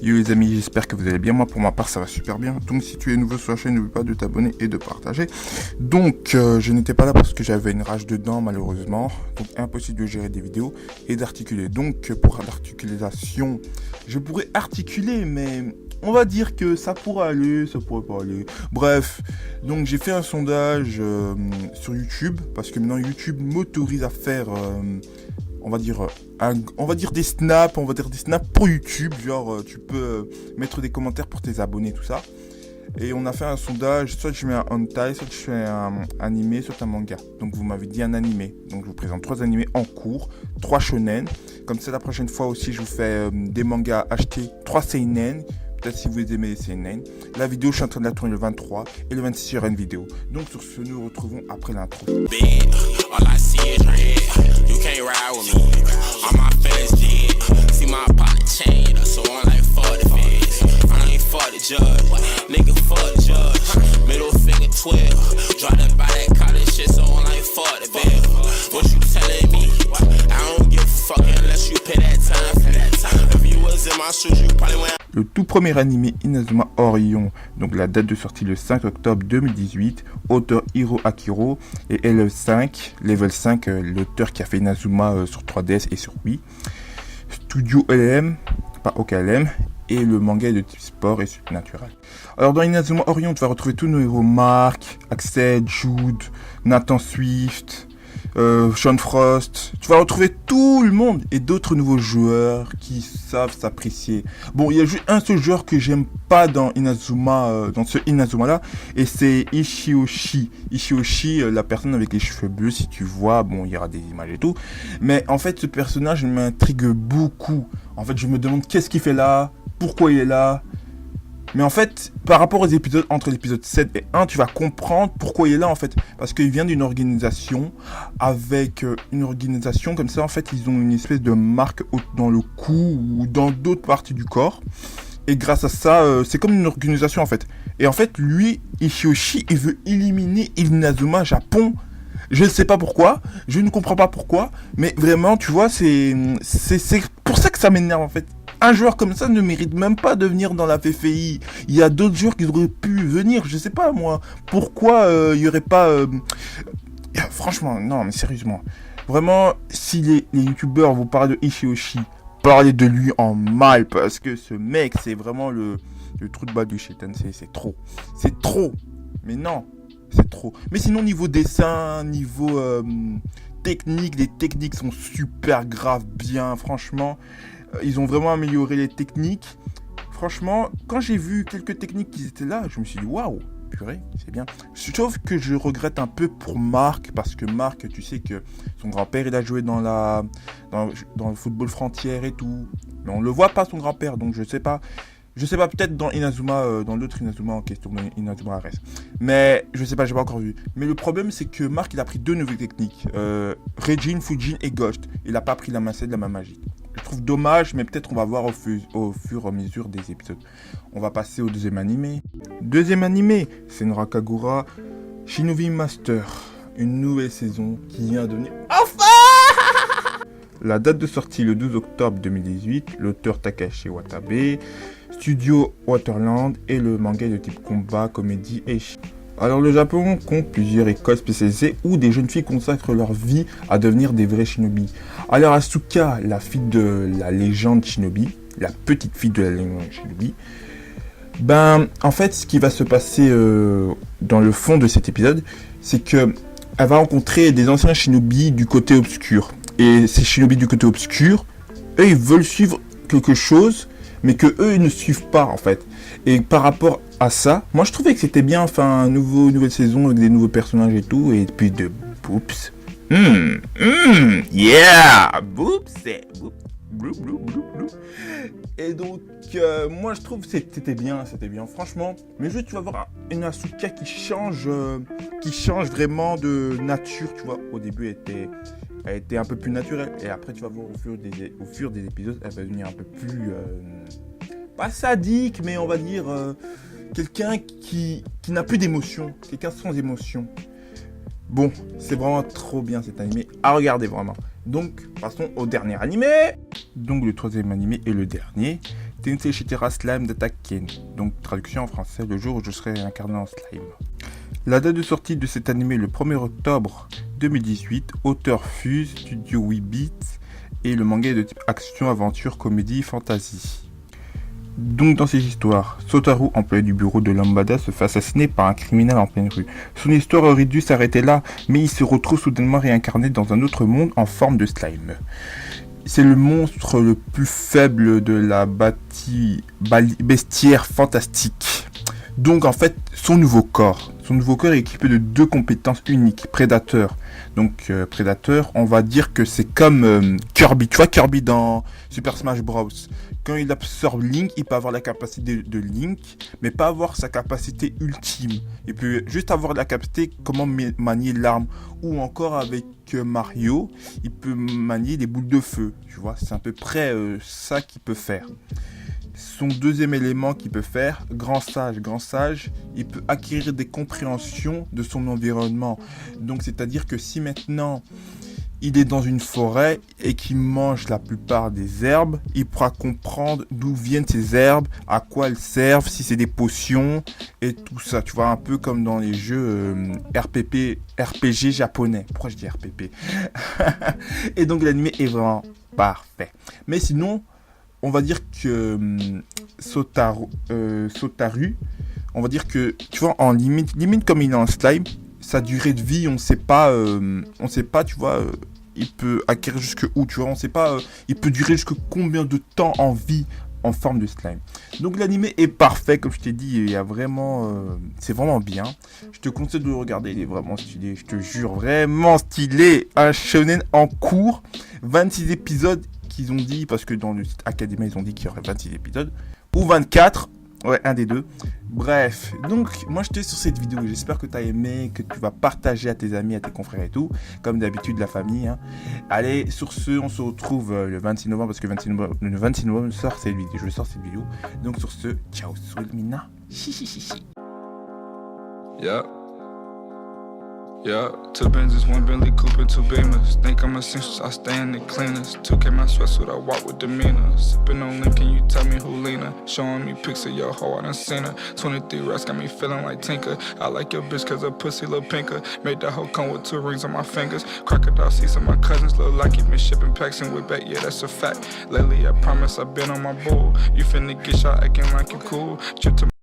Yo les amis, j'espère que vous allez bien. Moi pour ma part ça va super bien. Donc si tu es nouveau sur la chaîne, n'oublie pas de t'abonner et de partager. Donc je n'étais pas là parce que j'avais une rage de dents malheureusement. Donc impossible de gérer des vidéos et d'articuler. Donc pour l'articulation, je pourrais articuler mais on va dire que ça pourrait aller, ça pourrait pas aller. Bref, donc j'ai fait un sondage sur YouTube parce que maintenant YouTube m'autorise à faire on va dire des snaps, pour YouTube, genre tu peux mettre des commentaires pour tes abonnés, tout ça. Et on a fait un sondage, soit je mets un hentai, soit je fais un animé, soit un manga. Donc vous m'avez dit un animé, donc je vous présente 3 animés en cours, 3 shonen. Comme ça la prochaine fois aussi je vous fais des mangas achetés, 3 seinen. Peut-être si vous aimez les seinen. La vidéo je suis en train de la tourner le 23 et le 26 il y aura une vidéo. Donc sur ce nous nous retrouvons après l'intro. Can't ride with me. All my feelings dead. See my partner chain, so I'm like fuck the feds. I ain't fuck the judge, nigga fuck the judge. Middle finger 12, drop that by that college shit, so I'm like fuck the bill. What you telling me? I don't give a fuck unless you pay that time for that time. If you was in my shoes, you probably went. Le tout premier animé Inazuma Orion, donc la date de sortie le 5 octobre 2018, auteur Hiro Akiro et L5, Level 5, l'auteur qui a fait Inazuma sur 3DS et sur Wii. Studio LM, pas OKLM, et le manga est de type sport et supernatural. Alors dans Inazuma Orion, tu vas retrouver tous nos héros Mark, Axel, Jude, Nathan Swift, Sean Frost, tu vas retrouver tout le monde et d'autres nouveaux joueurs qui savent s'apprécier. Bon, il y a juste un seul joueur que j'aime pas dans Inazuma, dans ce Inazuma là, et c'est Ishioshi. Ishioshi, la personne avec les cheveux bleus, si tu vois, bon, il y aura des images et tout. Mais en fait, ce personnage m'intrigue beaucoup. En fait, je me demande qu'est-ce qu'il fait là, pourquoi il est là. Mais en fait, par rapport aux épisodes, entre l'épisode 7 et 1, tu vas comprendre pourquoi il est là en fait. Parce qu'il vient d'une organisation, avec une organisation comme ça, en fait, ils ont une espèce de marque dans le cou ou dans d'autres parties du corps. Et grâce à ça, c'est comme une organisation en fait. Et en fait, lui, Ishioshi, il veut éliminer Inazuma Japon. Je ne sais pas pourquoi, je ne comprends pas pourquoi, mais vraiment, tu vois, c'est pour ça que ça m'énerve en fait. Un joueur comme ça ne mérite même pas de venir dans la FFI. Il y a d'autres joueurs qui auraient pu venir, je sais pas moi. Pourquoi il y aurait pas... Franchement, non mais sérieusement. Vraiment, si les youtubeurs vous parlent de Ishioshi, parlez de lui en mal, parce que ce mec, c'est vraiment le trou de balle du shaitan, c'est trop. C'est trop. Mais non, c'est trop. Mais sinon, niveau dessin, niveau technique, les techniques sont super graves, bien, franchement. Ils ont vraiment amélioré les techniques. Franchement, quand j'ai vu quelques techniques qui étaient là, je me suis dit waouh, purée, c'est bien. Sauf que je regrette un peu pour Marc, parce que Marc, tu sais que son grand-père, il a joué dans le football frontière et tout. Mais on le voit pas son grand-père, donc je sais pas. Je sais pas, peut-être dans Inazuma, dans l'autre Inazuma en question, Inazuma Ares. Mais je sais pas, j'ai pas encore vu. Mais le problème, c'est que Marc, il a pris 2 nouvelles techniques. Regine, Fujin et Ghost. Il a pas pris la masse de la main magique. Je trouve dommage, mais peut-être on va voir au fur et à mesure des épisodes. On va passer au deuxième animé. Deuxième animé, c'est Nakagura Shinobi Master. Une nouvelle saison qui vient de venir. Enfin! La date de sortie le 12 octobre 2018. L'auteur Takashi Watabe. Studio Waterland et le manga de type combat, comédie et Alors le Japon compte plusieurs écoles spécialisées où des jeunes filles consacrent leur vie à devenir des vrais shinobi. Alors Asuka, la fille de la légende shinobi, la petite fille de la légende shinobi, en fait ce qui va se passer dans le fond de cet épisode, c'est que elle va rencontrer des anciens shinobi du côté obscur. Et ces shinobi du côté obscur, eux ils veulent suivre quelque chose, mais que eux ils ne suivent pas en fait. Et par rapport à ça, moi je trouvais que c'était bien, enfin nouvelle saison avec des nouveaux personnages et tout, et puis de boops. Yeah, boops, c'est boops. Et donc moi je trouve que c'était bien, franchement. Mais juste tu vas voir une Asuka qui change vraiment de nature, tu vois. Au début elle était un peu plus naturelle, et après tu vas voir au fur des épisodes, elle va devenir un peu plus pas sadique, mais on va dire quelqu'un qui n'a plus d'émotion, quelqu'un sans émotion. Bon, c'est vraiment trop bien cet animé à regarder vraiment. Donc, passons au dernier animé. Donc, le troisième animé et le dernier, Tensei Shitara Slime d'Attack Ken. Donc traduction en français, le jour où je serai réincarné en slime. La date de sortie de cet animé est le 1er octobre 2018. Auteur Fuse, studio Weebit. Et le manga est de type action, aventure, comédie, fantasy. Donc dans ces histoires, Sotaru, employé du bureau de Lambada, se fait assassiner par un criminel en pleine rue. Son histoire aurait dû s'arrêter là, mais il se retrouve soudainement réincarné dans un autre monde en forme de slime. C'est le monstre le plus faible de la bestiaire fantastique. Donc en fait, son nouveau corps est équipé de 2 compétences uniques, prédateur. Donc prédateur, on va dire que c'est comme Kirby, tu vois Kirby dans Super Smash Bros. Quand il absorbe Link, il peut avoir la capacité de Link, mais pas avoir sa capacité ultime. Il peut juste avoir la capacité comment manier l'arme. Ou encore avec Mario, il peut manier des boules de feu. Tu vois, c'est à peu près ça qu'il peut faire. Son deuxième élément qu'il peut faire, grand sage, il peut acquérir des compréhensions de son environnement. Donc c'est-à-dire que si maintenant il est dans une forêt et qu'il mange la plupart des herbes, il pourra comprendre d'où viennent ces herbes, à quoi elles servent, si c'est des potions et tout ça. Tu vois, un peu comme dans les jeux RPG japonais. Pourquoi je dis RPP? Et donc l'anime est vraiment parfait. Mais sinon, on va dire que Sotaru, on va dire que, tu vois, en limite comme il est en slime, sa durée de vie, on sait pas, tu vois, il peut acquérir jusque où, tu vois, on sait pas, il peut durer jusque combien de temps en vie en forme de slime. Donc l'anime est parfait, comme je t'ai dit, il y a vraiment, c'est vraiment bien. Je te conseille de le regarder, il est vraiment stylé, je te jure, vraiment stylé. Un shonen en cours, 26 épisodes qu'ils ont dit, parce que dans le site Academia, ils ont dit qu'il y aurait 26 épisodes, ou 24, ouais, un des deux. Bref, donc, moi, j'étais sur cette vidéo, j'espère que tu as aimé, que tu vas partager à tes amis, à tes confrères et tout, comme d'habitude, la famille, hein. Allez, sur ce, on se retrouve le 26 novembre, parce que le 26 novembre, je sors cette vidéo. Donc, sur ce, ciao, Mina. Yeah. Yeah, 2 Benzes, 1 Bentley Coupe, and 2 Beamers. Think I'm essentials, I stay in the cleaners. 2K my sweatsuit, I walk with demeanor. Sippin' on Lincoln, you tell me who Lena. Showing me pics of your hoe, I done seen her. 23 rats got me feeling like Tinker. I like your bitch cause her pussy look pinker. Made that hoe come with 2 rings on my fingers. Crocodile seats on my cousins, look like he been shipping packs and way back, yeah, that's a fact. Lately, I promise I've been on my bull. You finna get shot acting like you cool. Trip to